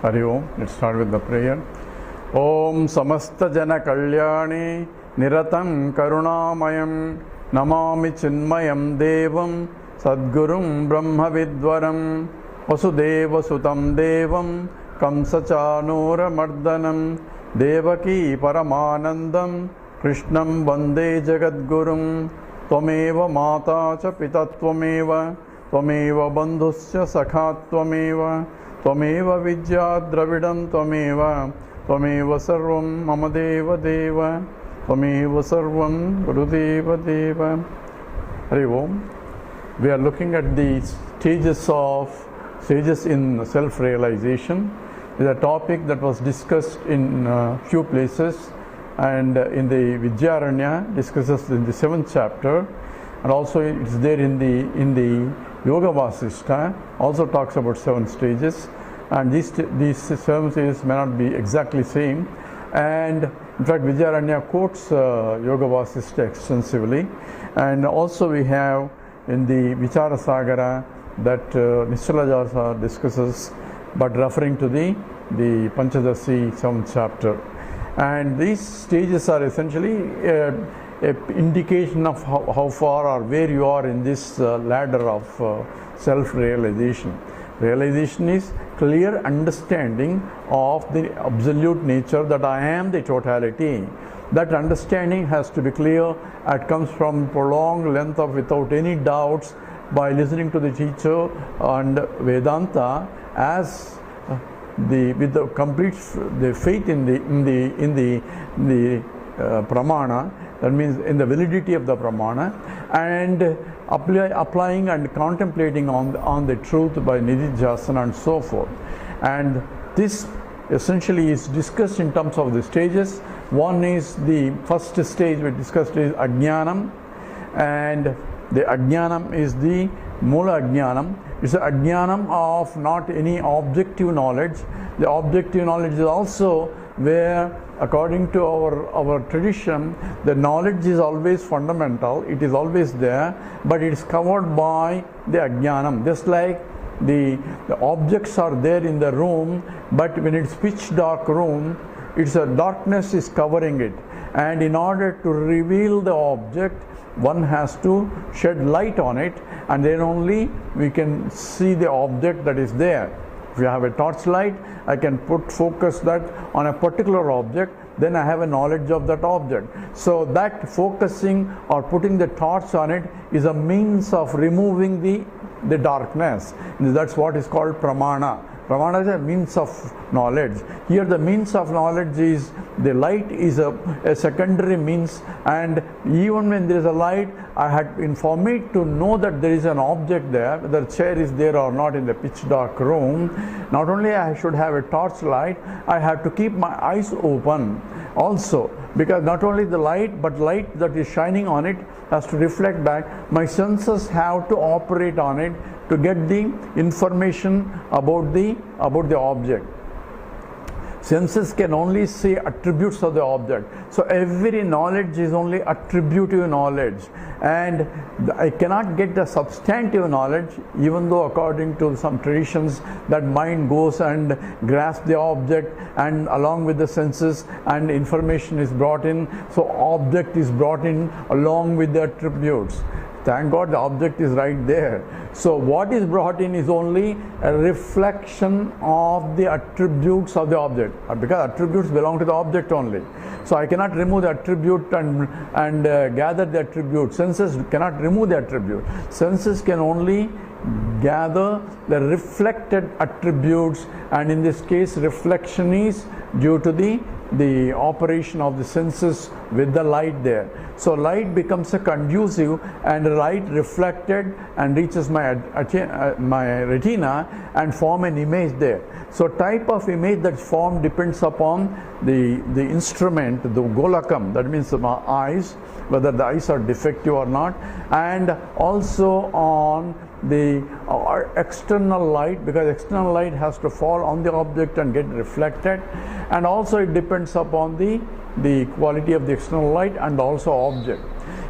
Hari Om. Let's start with the prayer. Om Samasta Jana Kalyani Niratam Karunamayam Namami Chinmayam Devam Sadgurum Brahma Vidwaram Vasudeva Sutam Devam Kamsachanura Mardanam Devaki Paramanandam Krishnam Vande Jagadgurum Tvameva Mata Cha Pitatvameva Tvameva Bandhusya Sakhatvameva Tvameva Vidya Dravidam Tvameva Tvameva Sarvam Mama Deva Deva Tvameva Sarvam Gurudeva Deva. Hari Om. We are looking at the stages in self-realization. It is a topic that was discussed in few places, and in the Vidyaranya discusses in the 7th chapter, and also it's there in the Yoga Vasishta, also talks about 7 stages, and these 7 stages may not be exactly same, and in fact Vidyaranya quotes Yoga Vasishta extensively, and also we have in the Vichara that Nishalajasa discusses, but referring to the Panchadashi 7th chapter. And these stages are essentially an indication of how far or where you are in this ladder of self-realization. Realization is clear understanding of the absolute nature that I am the totality. That understanding has to be clear. It comes from prolonged length of without any doubts by listening to the teacher and Vedanta as with the complete faith in the pramana, that means in the validity of the pramana, and applying and contemplating on the truth by nididhyasana and so forth. And this essentially is discussed in terms of the stages. One is the first stage we discussed is Ajnanam, and the Ajnanam is the Mula Ajnanam. It's an Ajnanam of not any objective knowledge. The objective knowledge is also where, according to our tradition, the knowledge is always fundamental, it is always there, but it is covered by the Ajnanam. Just like the objects are there in the room, but when it's pitch dark room, it's a darkness is covering it, and in order to reveal the object, one has to shed light on it, and then only we can see the object that is there. If you have a torchlight, I can focus that on a particular object, then I have a knowledge of that object. So that focusing or putting the torch on it is a means of removing the darkness. That's what is called pramana. Pramana is a means of knowledge. Here the means of knowledge is, the light is a secondary means, and even when there is a light, for me to know that there is an object there, whether the chair is there or not in the pitch dark room, not only I should have a torch light, I have to keep my eyes open also, because not only the light, but light that is shining on it has to reflect back. My senses have to operate on it to get the information about the object. Senses can only see attributes of the object. So every knowledge is only attributive knowledge, and I cannot get the substantive knowledge, even though according to some traditions that mind goes and grasps the object, and along with the senses and information is brought in, so object is brought in along with the attributes. Thank God the object is right there. So what is brought in is only a reflection of the attributes of the object, because attributes belong to the object only. So I cannot remove the attribute and gather the attribute. Senses cannot remove the attribute. Senses can only gather the reflected attributes, and in this case reflection is due to the operation of the senses with the light there. So light becomes a conducive, and light reflected and reaches my retina and form an image there. So type of image that's formed depends upon the instrument, the golakam, that means my eyes, whether the eyes are defective or not, and also on the external light, because external light has to fall on the object and get reflected, and also it depends upon the quality of the external light and also object.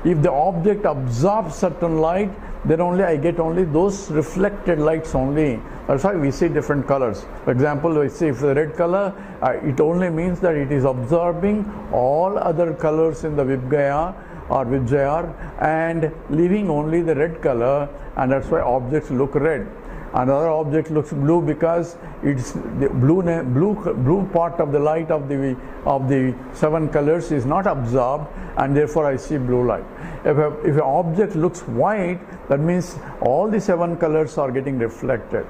If the object absorbs certain light, then only I get only those reflected lights only. That's why we see different colors. For example, we see if the red color, it only means that it is absorbing all other colors in the Vibgaya or Vijayar and leaving only the red color, and that's why objects look red. Another object looks blue because it's the blue part of the light of the 7 colors is not absorbed, and therefore I see blue light. If an object looks white, that means all the 7 colors are getting reflected.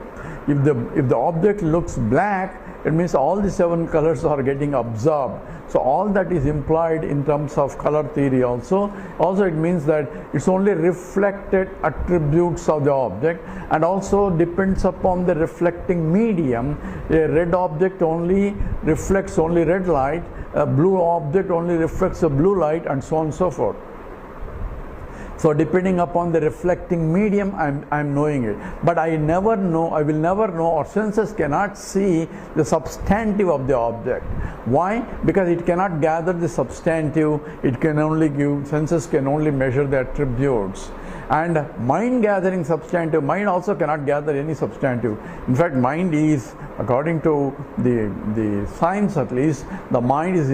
If the object looks black, it means all the 7 colors are getting absorbed. So all that is implied in terms of color theory also. Also it means that it's only reflected attributes of the object, and also depends upon the reflecting medium. A red object only reflects only red light, a blue object only reflects a blue light, and so on and so forth. So depending upon the reflecting medium, I'm knowing it. But I will never know, or senses cannot see the substantive of the object. Why? Because it cannot gather the substantive, senses can only measure the attributes. And mind gathering substantive, mind also cannot gather any substantive. In fact, mind is, according to the science at least, the mind is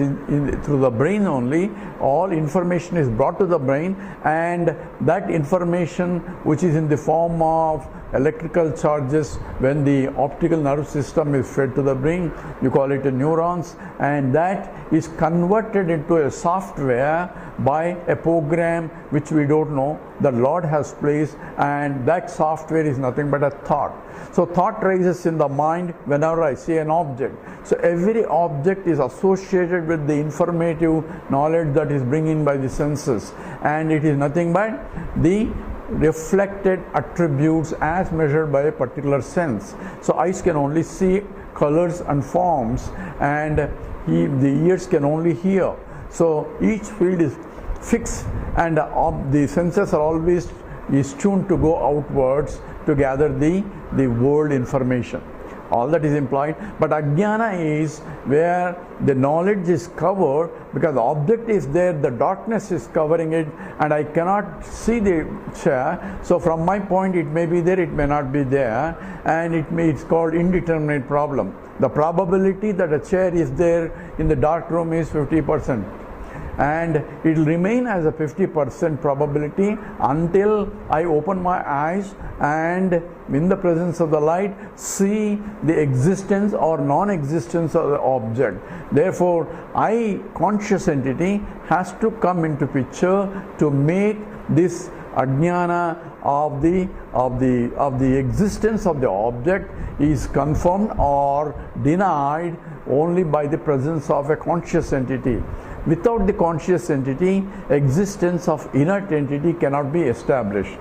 through the brain only. All information is brought to the brain, and that information, which is in the form of electrical charges, when the optical nerve system is fed to the brain, you call it neurons, and that is converted into a software by a program which we don't know, the Lord has placed, and that software is nothing but a thought. So thought rises in the mind whenever I see an object. So every object is associated with the informative knowledge that is brought in by the senses, and it is nothing but the reflected attributes as measured by a particular sense. So eyes can only see colors and forms, and the ears can only hear. So each field is fixed, and the senses are always tuned to go outwards to gather the world information. All that is implied. But ajnana is where the knowledge is covered, because the object is there, the darkness is covering it, and I cannot see the chair. So from my point, it may be there, it may not be there, and it's called indeterminate problem. The probability that a chair is there in the dark room is 50%. And it will remain as a 50% probability until I open my eyes and, in the presence of the light, see the existence or non-existence of the object. Therefore, I, conscious entity, has to come into picture to make this ajnana of the existence of the object is confirmed or denied only by the presence of a conscious entity. Without the conscious entity, existence of inert entity cannot be established.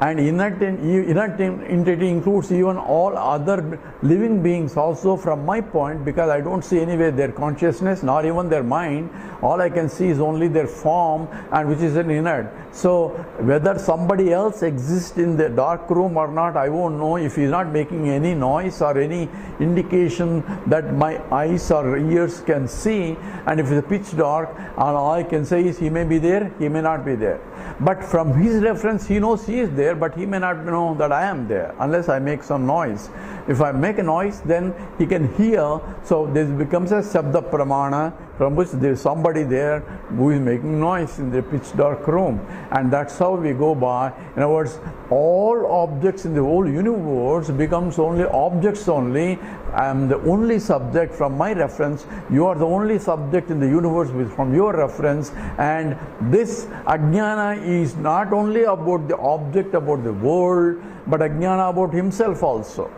And inert entity includes even all other living beings also from my point, because I don't see anywhere their consciousness nor even their mind. All I can see is only their form, and which is an inert. So whether somebody else exists in the dark room or not, I won't know if he's not making any noise or any indication that my eyes or ears can see. And if it's pitch dark, all I can say is he may be there, he may not be there. But from his reference, he knows he is there, but he may not know that I am there unless I make some noise. If I make a noise, then he can hear. So this becomes a Shabda Pramana, from which there is somebody there who is making noise in the pitch dark room. And that's how we go by. In other words, all objects in the whole universe becomes only objects only. I am the only subject from my reference. You are the only subject in the universe from your reference. And this ajnana is not only about the object, about the world, but ajnana about himself also.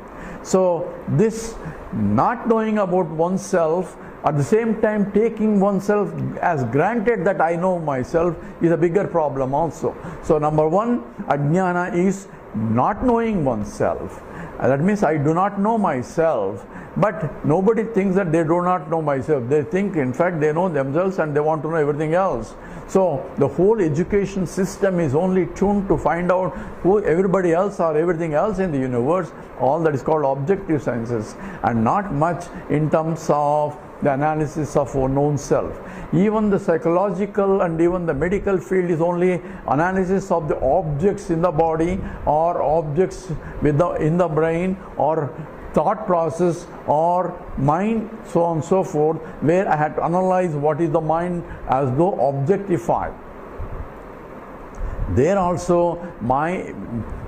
So this not knowing about oneself, at the same time taking oneself as granted that I know myself, is a bigger problem also. So number one, ajnana is not knowing oneself. That means I do not know myself. But nobody thinks that they do not know myself. They think, in fact, they know themselves and they want to know everything else. So the whole education system is only tuned to find out who everybody else or everything else in the universe. All that is called objective sciences, and not much in terms of the analysis of our known self. Even the psychological and even the medical field is only analysis of the objects in the body or objects in the brain or thought process or mind, so on and so forth, where I had to analyze what is the mind as though objectified. There also my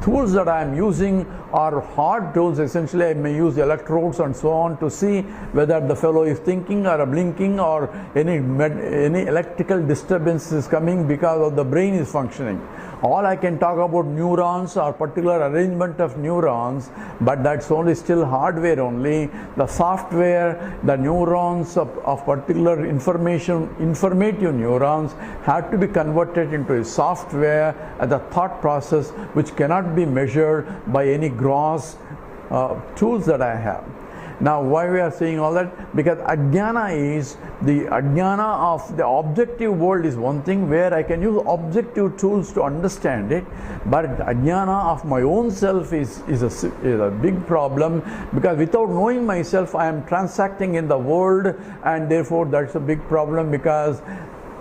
tools that I am using are hard tools. Essentially I may use electrodes and so on to see whether the fellow is thinking or blinking or any electrical disturbance is coming because of the brain is functioning. All I can talk about neurons or particular arrangement of neurons, but that's only still hardware only. The software, the neurons of particular informative neurons have to be converted into a software as a thought process which cannot be measured by any gross tools that I have. Now why we are saying all that? Because ajnana is the ajnana of the objective world is one thing where I can use objective tools to understand it, but ajnana of my own self is a big problem, because without knowing myself I am transacting in the world, and therefore that's a big problem because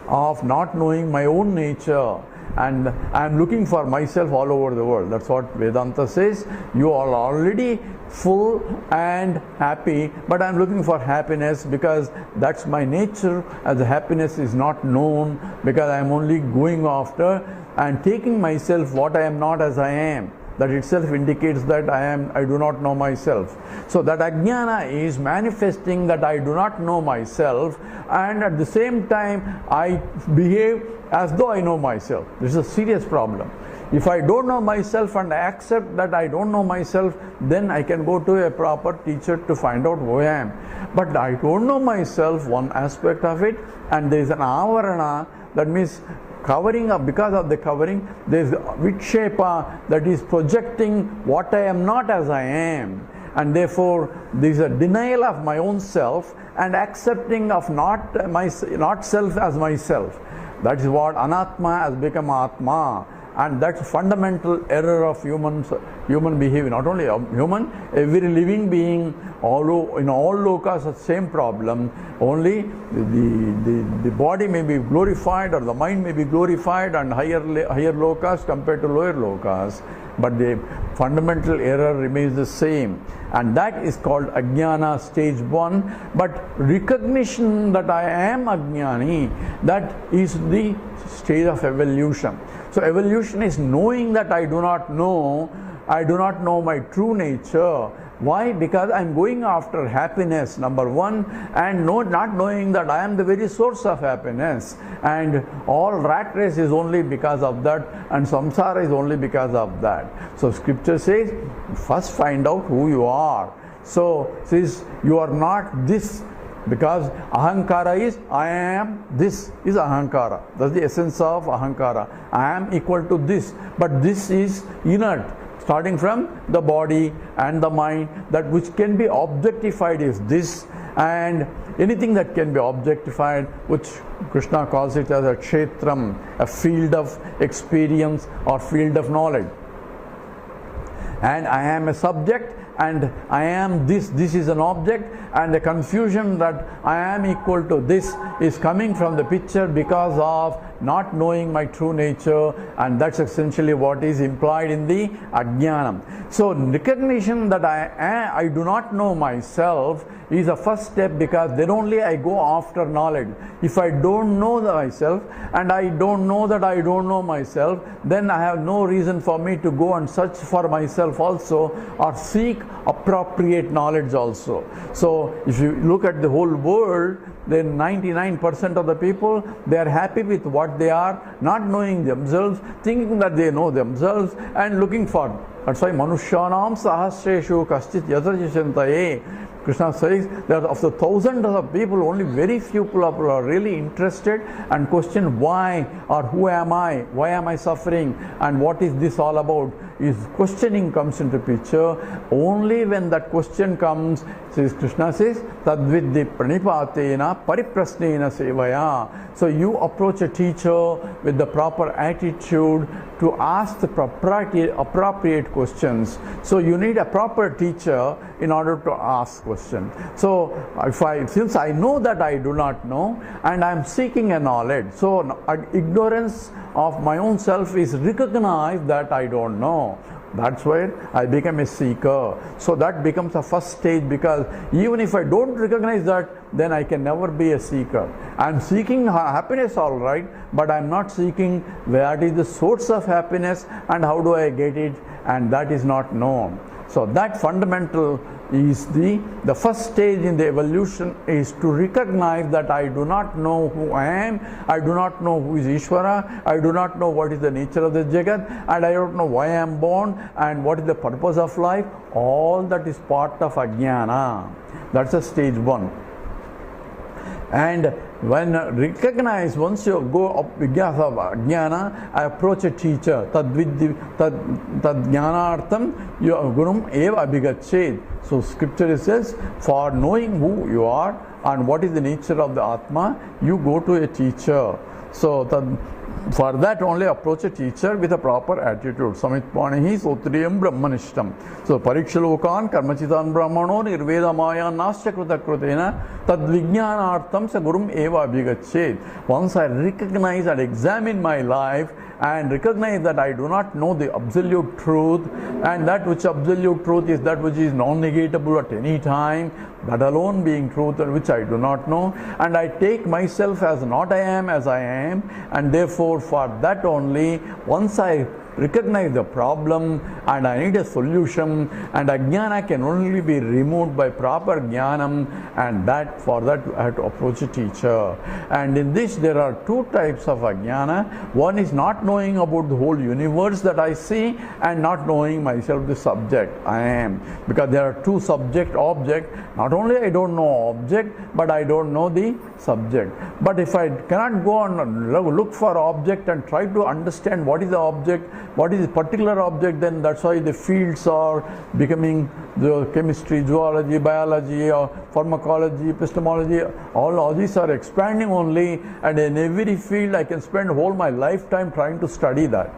of not knowing my own nature. And I am looking for myself all over the world. That's what Vedanta says. You are already full and happy, but I am looking for happiness because that's my nature, as the happiness is not known, because I am only going after and taking myself what I am not as I am. That itself indicates that I do not know myself. So that ajnana is manifesting that I do not know myself, and at the same time I behave as though I know myself. This is a serious problem. If I don't know myself and I accept that I don't know myself, then I can go to a proper teacher to find out who I am. But I don't know myself, one aspect of it, and there is an avarana, that means covering up. Because of the covering, there is vikshepa, that is projecting what I am not as I am, and therefore there is a denial of my own self and accepting of not self as myself. That is what anatma has become atma, and that's a fundamental error of human behavior. Not only human, every living being, in all lokas, the same problem. Only the body may be glorified or the mind may be glorified and higher lokas compared to lower lokas, but the fundamental error remains the same, and that is called ajnana stage 1. But recognition that I am ajnani, that is the stage of evolution. So evolution is knowing that I do not know my true nature. Why? Because I am going after happiness, number one, and not knowing that I am the very source of happiness, and all rat race is only because of that, and samsara is only because of that. So scripture says, first find out who you are. So says you are not this, because ahankara is I am, this is ahankara. That's the essence of ahankara. I am equal to this, but this is inert, starting from the body and the mind. That which can be objectified is this, and anything that can be objectified, which Krishna calls it as a stotram, a field of experience or field of knowledge. And I am a subject, and I am this is an object, and the confusion that I am equal to this is coming from the picture because of not knowing my true nature, and that's essentially what is implied in the ajnanam. So recognition that I do not know myself is a first step, because then only I go after knowledge. If I don't know myself and I don't know that I don't know myself, then I have no reason for me to go and search for myself also, or seek appropriate knowledge also. So if you look at the whole world, then 99% of the people, they are happy with what they are, not knowing themselves, thinking that they know themselves, and looking for. That's why manushyanam sahasreshu kaschit yatrajishantaye. Krishna says that of the thousands of people, only very few people are really interested and question why, or who am I, why am I suffering, and what is this all about. is questioning comes into picture. Only when that question comes, says Krishna says, Tadviddi pranipatena pariprasnena sevaya. So you approach a teacher with the proper attitude to ask the appropriate questions. So you need a proper teacher in order to ask questions. So since I know that I do not know and I am seeking a knowledge, so ignorance of my own self is recognized that I don't know. That's where I become a seeker. So that becomes the first stage, because even if I don't recognize that, then I can never be a seeker. I'm seeking happiness, all right, but I'm not seeking where is the source of happiness and how do I get it, and that is not known. So that fundamental is the first stage in the evolution, is to recognize that I do not know who I am, I do not know who is Ishvara, I do not know what is the nature of the Jagat, and I don't know why I am born and what is the purpose of life. All that is part of Ajnana. That's a stage one. And when recognize, once you go up Vigyasa of Ajnana, I approach a teacher. Tad jnanartham gurum eva abhigached. So scripture says, for knowing who you are and what is the nature of the Atma, you go to a teacher. So for that only approach a teacher with a proper attitude. Samitpanihi sotriyam brahmanishtam. So parikshalokan karmachitan brahmano nirveda maya nasya krutakrutena tad vijnanartham sa gurum eva abhigached. Once I recognize and examine my life and recognize that I do not know the absolute truth, and that which absolute truth is that which is non-negatable at any time, that alone being truth, and which I do not know, and I take myself as not I am as I am, and therefore for that only, once I recognize the problem and I need a solution, and ajnana can only be removed by proper jnanam, and that for that I have to approach a teacher. And in this there are two types of ajnana. One is not knowing about the whole universe that I see, and not knowing myself, the subject I am, because there are two subject object. Not only I don't know object, but I don't know the subject. But if I cannot go and look for object and try to understand what is the object, what is a particular object, then that's why the fields are becoming the chemistry, zoology, biology, or pharmacology, epistemology, all these are expanding only, and in every field I can spend whole my lifetime trying to study that.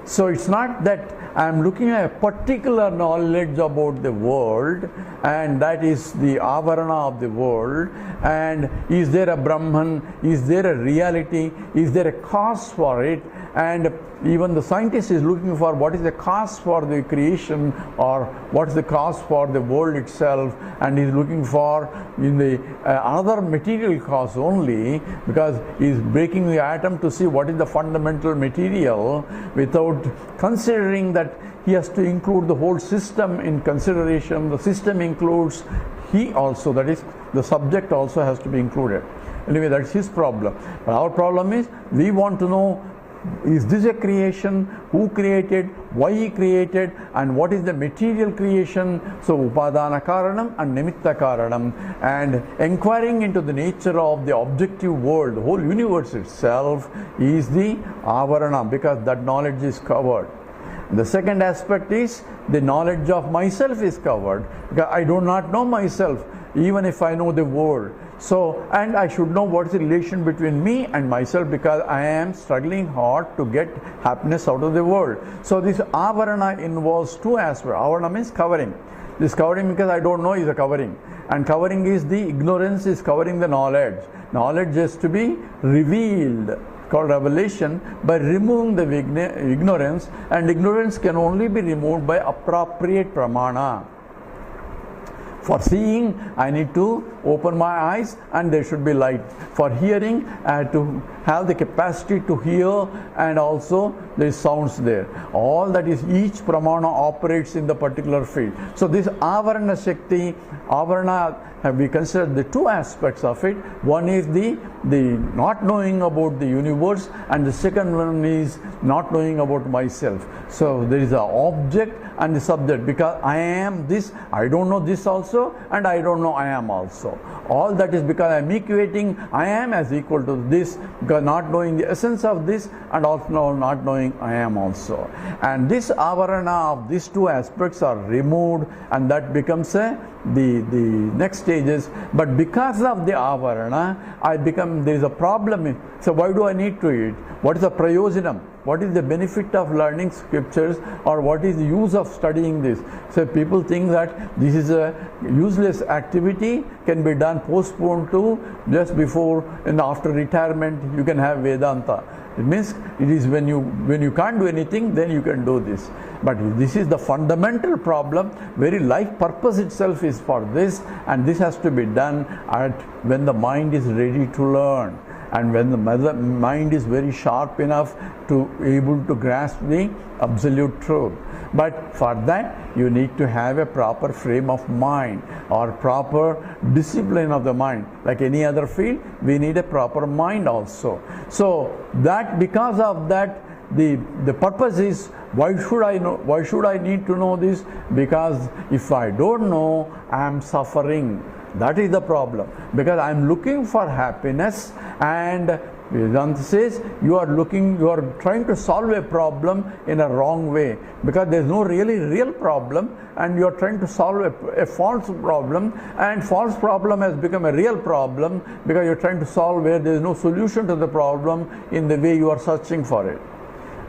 So it's not that I am looking at a particular knowledge about the world, and that is the avarana of the world, and is there a Brahman, is there a reality, is there a cause for it, and even the scientist is looking for what is the cause for the creation, or what is the cause for the world itself, and he is looking for in the another material cause only, because he is breaking the atom to see what is the fundamental material, without considering that he has to include the whole system in consideration. The system includes he also, that is the subject also has to be included. Anyway, that's his problem. But our problem is, we want to know, is this a creation? Who created? Why he created? And what is the material creation? So upadana karanam and nimitta karanam, and inquiring into the nature of the objective world, the whole universe itself, is the avarana, because that knowledge is covered. The second aspect is the knowledge of myself is covered, because I do not know myself, even if I know the world. So, and I should know what is the relation between me and myself, because I am struggling hard to get happiness out of the world. So this avarana involves two aspects. Avarana means covering. This covering, because I don't know, is a covering. And covering is the ignorance is covering the knowledge. Knowledge is to be revealed, called revelation, by removing the ignorance, and ignorance can only be removed by appropriate pramana. For seeing, I need to open my eyes and there should be light. For hearing, I have to have the capacity to hear, and also there is sounds there. All that is, each pramana operates in the particular field. So this avarana shakti, avarana, we consider the two aspects of it. One is the not knowing about the universe, and the second one is not knowing about myself. So there is an object and the subject, because I am this, I don't know this also, and I don't know I am also. All that is because I am equating I am as equal to this, because not knowing the essence of this, and also not knowing becoming I am also. And this avarana of these two aspects are removed, and that becomes the next stages. But because of the avarana, there is a problem. So why do I need to eat? What is the prayojanam? What is the benefit of learning scriptures, or what is the use of studying this? So people think that this is a useless activity, can be done, postponed to just before and after retirement you can have Vedanta. It means it is when you can't do anything, then you can do this. But this is the fundamental problem. Very life purpose itself is for this, and this has to be done when the mind is ready to learn, and when the mind is very sharp enough to able to grasp the absolute truth. But for that you need to have a proper frame of mind or proper discipline of the mind. Like any other field, we need a proper mind also. So that because of that, the purpose is, why should I know? Why should I need to know this? Because if I don't know, I am suffering. That is the problem, because I am looking for happiness, and Vedanta says you are trying to solve a problem in a wrong way, because there is no real problem, and you are trying to solve a false problem, and false problem has become a real problem because you are trying to solve where there is no solution to the problem in the way you are searching for it,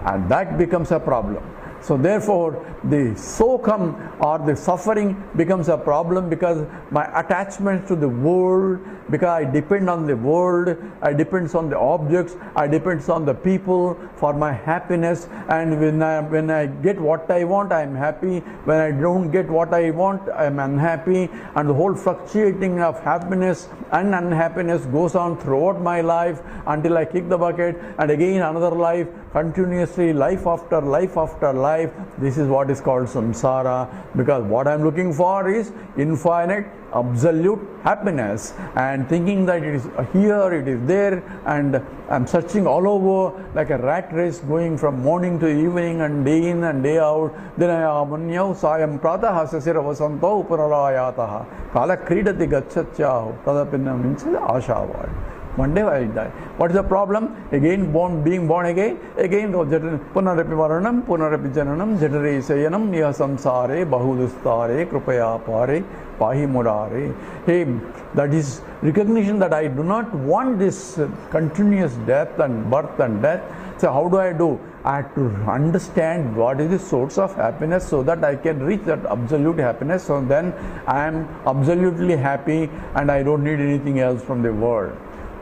and that becomes a problem. So therefore the sokam or the suffering becomes a problem, because my attachment to the world, because I depend on the world, I depend on the objects, I depend on the people for my happiness, and when I get what I want, I am happy. When I don't get what I want, I am unhappy, and the whole fluctuating of happiness and unhappiness goes on throughout my life until I kick the bucket, and again another life, continuously, life after life after life. This is what is called samsara, because what I am looking for is infinite absolute happiness, and thinking that it is here, it is there, and I am searching all over like a rat race, going from morning to evening and day in and day out. Then manyau sayam pratah sasira vasanto uparalayataha kala kridati gachatyahu tadapinnam minchad ashavad. One day I die. What is the problem? Again being born again punarapi maranam punarapi jananam jatare sayanam niya samsare bahudustare krupaya pare pahi murare. Hey, that is recognition that I do not want this continuous death and birth and death. So how do? I have to understand what is the source of happiness, so that I can reach that absolute happiness. So then I am absolutely happy, and I don't need anything else from the world.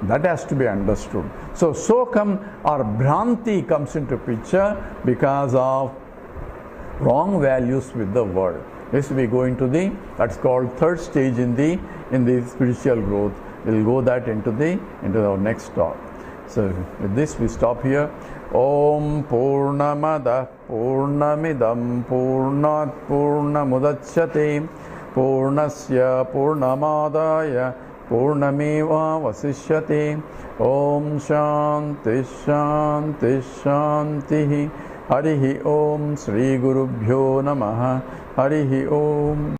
That has to be understood. So sokam or bhranti comes into picture because of wrong values with the world. This we go into that's called third stage in the spiritual growth. We'll go that into our next talk. So with this we stop here. Om Purnamada Purnamidam Purnat Purnamudachyate Purnasya Purnamadaya Purnameva Vasishyate. Om Shanti Shanti Shanti. Harihi Om Sri Gurubhyo Namaha. Harihi Om.